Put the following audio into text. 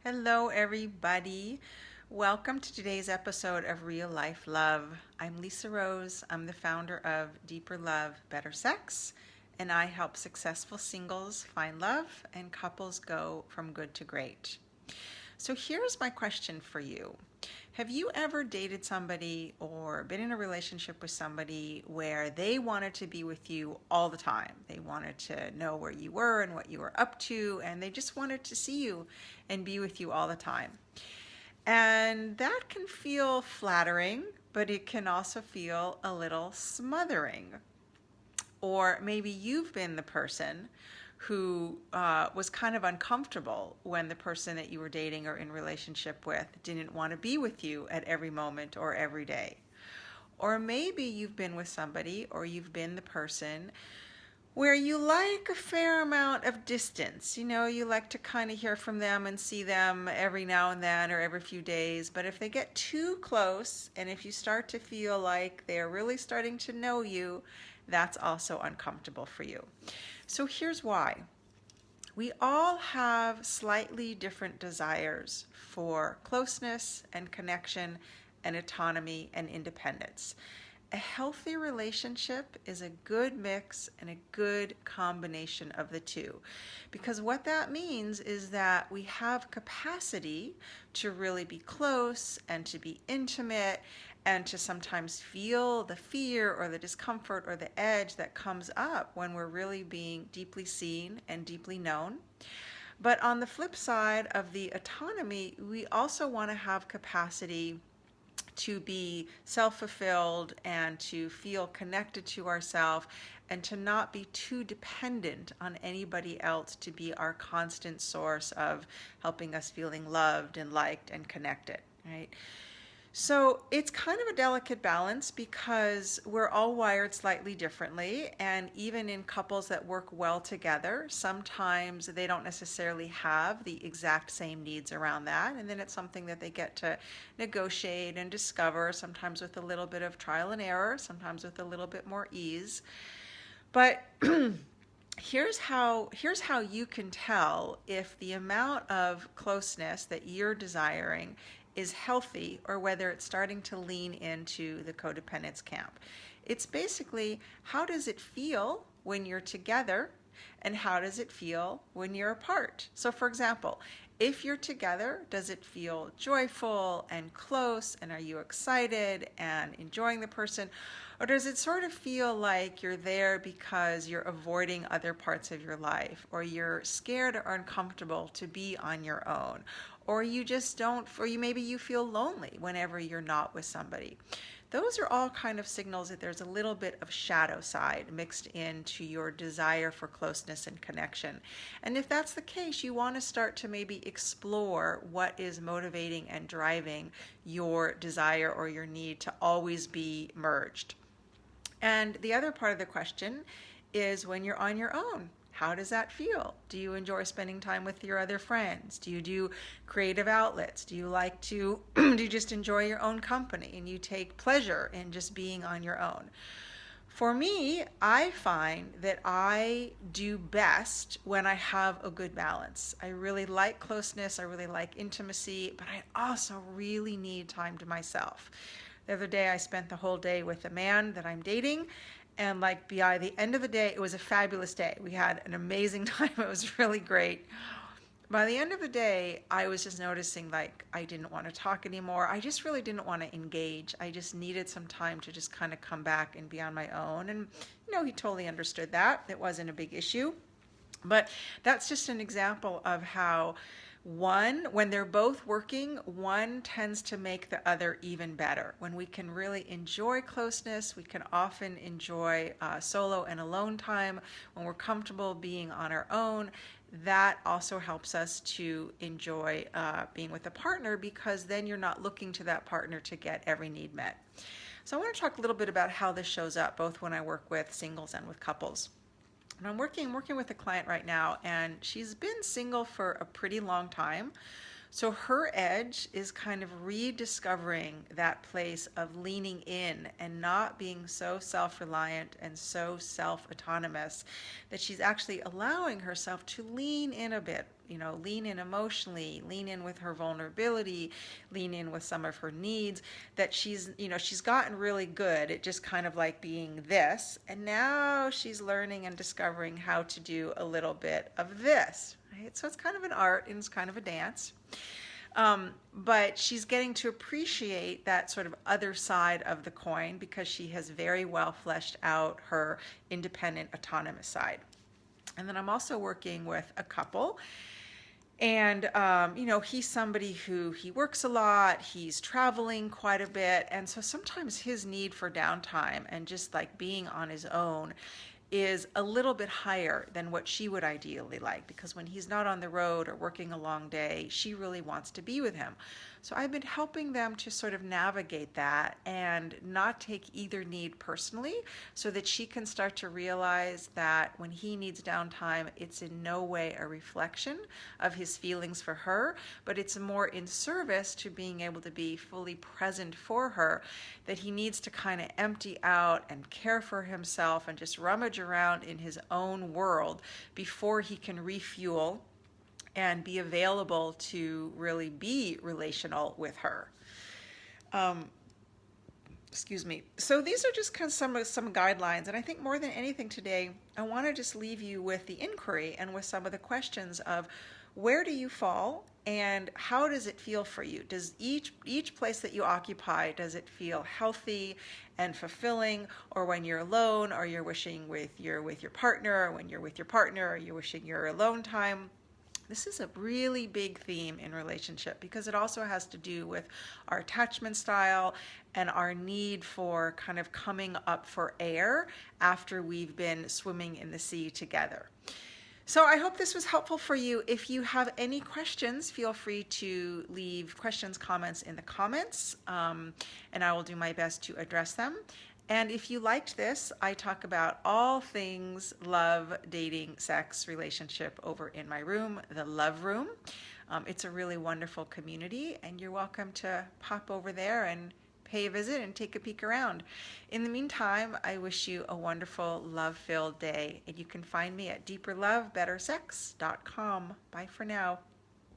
Hello, everybody. Welcome to today's episode of Real Life Love. I'm Lisa Rose. I'm the founder of Deeper Love, Better Sex, and I help successful singles find love and couples go from good to great. So here's my question for you. Have you ever dated somebody or been in a relationship with somebody where they wanted to be with you all the time? They wanted to know where you were and what you were up to, and they just wanted to see you and be with you all the time. And that can feel flattering, but it can also feel a little smothering. Or maybe you've been the person who was kind of uncomfortable when the person that you were dating or in relationship with didn't want to be with you at every moment or every day. Or maybe you've been with somebody or you've been the person where you like a fair amount of distance. You know, you like to kind of hear from them and see them every now and then or every few days. But if they get too close and if you start to feel like they're really starting to know you, that's also uncomfortable for you. So here's why. We all have slightly different desires for closeness and connection and autonomy and independence. A healthy relationship is a good mix and a good combination of the two. Because what that means is that we have capacity to really be close and to be intimate and to sometimes feel the fear or the discomfort or the edge that comes up when we're really being deeply seen and deeply known. But on the flip side of the autonomy, we also want to have capacity to be self-fulfilled and to feel connected to ourselves and to not be too dependent on anybody else to be our constant source of helping us feeling loved and liked and connected, right? So it's kind of a delicate balance because we're all wired slightly differently. And even in couples that work well together, sometimes they don't necessarily have the exact same needs around that. And then it's something that they get to negotiate and discover, sometimes with a little bit of trial and error, sometimes with a little bit more ease. But here's how you can tell if the amount of closeness that you're desiring is healthy or whether it's starting to lean into the codependence camp. It's basically, how does it feel when you're together and how does it feel when you're apart? So for example, if you're together, does it feel joyful and close, and are you excited and enjoying the person? Or does it sort of feel like you're there because you're avoiding other parts of your life, or you're scared or uncomfortable to be on your own, or you just don't, or maybe you feel lonely whenever you're not with somebody? Those are all kind of signals that there's a little bit of shadow side mixed into your desire for closeness and connection. And if that's the case, you want to start to maybe explore what is motivating and driving your desire or your need to always be merged. And the other part of the question is, when you're on your own, how does that feel? Do you enjoy spending time with your other friends? Do you do creative outlets? Do you like to, do you just enjoy your own company and you take pleasure in just being on your own? For me, I find that I do best when I have a good balance. I really like closeness, I really like intimacy, but I also really need time to myself. The other day I spent the whole day with a man that I'm dating, and like by the end of the day, it was a fabulous day. We had an amazing time. It was really great. By the end of the day, I was just noticing like I didn't want to talk anymore. I just really didn't want to engage. I just needed some time to just kind of come back and be on my own. And, he totally understood that. It wasn't a big issue. But that's just an example of how when they're both working, one tends to make the other even better. When we can really enjoy closeness, we can often enjoy solo and alone time. When we're comfortable being on our own, that also helps us to enjoy being with a partner, because then you're not looking to that partner to get every need met. So I want to talk a little bit about how this shows up, both when I work with singles and with couples. And I'm working with a client right now, and she's been single for a pretty long time. So her edge is kind of rediscovering that place of leaning in and not being so self-reliant and so self-autonomous, that she's actually allowing herself to lean in a bit lean in emotionally, lean in with her vulnerability, lean in with some of her needs, that she's gotten really good at just kind of like being this. And now she's learning and discovering how to do a little bit of this, right? So it's kind of an art and it's kind of a dance. But she's getting to appreciate that sort of other side of the coin because she has very well fleshed out her independent, autonomous side. And then I'm also working with a couple. And, he's somebody who he works a lot, he's traveling quite a bit. And so sometimes his need for downtime and just like being on his own is a little bit higher than what she would ideally like, because when he's not on the road or working a long day, she really wants to be with him. So I've been helping them to sort of navigate that and not take either need personally, so that she can start to realize that when he needs downtime, it's in no way a reflection of his feelings for her, but it's more in service to being able to be fully present for her, that he needs to kind of empty out and care for himself and just rummage around in his own world before he can refuel and be available to really be relational with her. Excuse me. So these are just kind of some guidelines, and I think more than anything today, I want to just leave you with the inquiry and with some of the questions of where do you fall and how does it feel for you? Does each place that you occupy, does it feel healthy and fulfilling, or when you're alone, or you're wishing you're with your partner, or when you're with your partner, or you're wishing your alone time? This is a really big theme in relationship because it also has to do with our attachment style and our need for kind of coming up for air after we've been swimming in the sea together. So I hope this was helpful for you. If you have any questions, feel free to leave questions, comments in the comments, and I will do my best to address them. And if you liked this, I talk about all things love, dating, sex, relationship over in my room, the Love Room. It's a really wonderful community, and you're welcome to pop over there and pay a visit and take a peek around. In the meantime, I wish you a wonderful, love-filled day, and you can find me at deeperlovebettersex.com. Bye for now.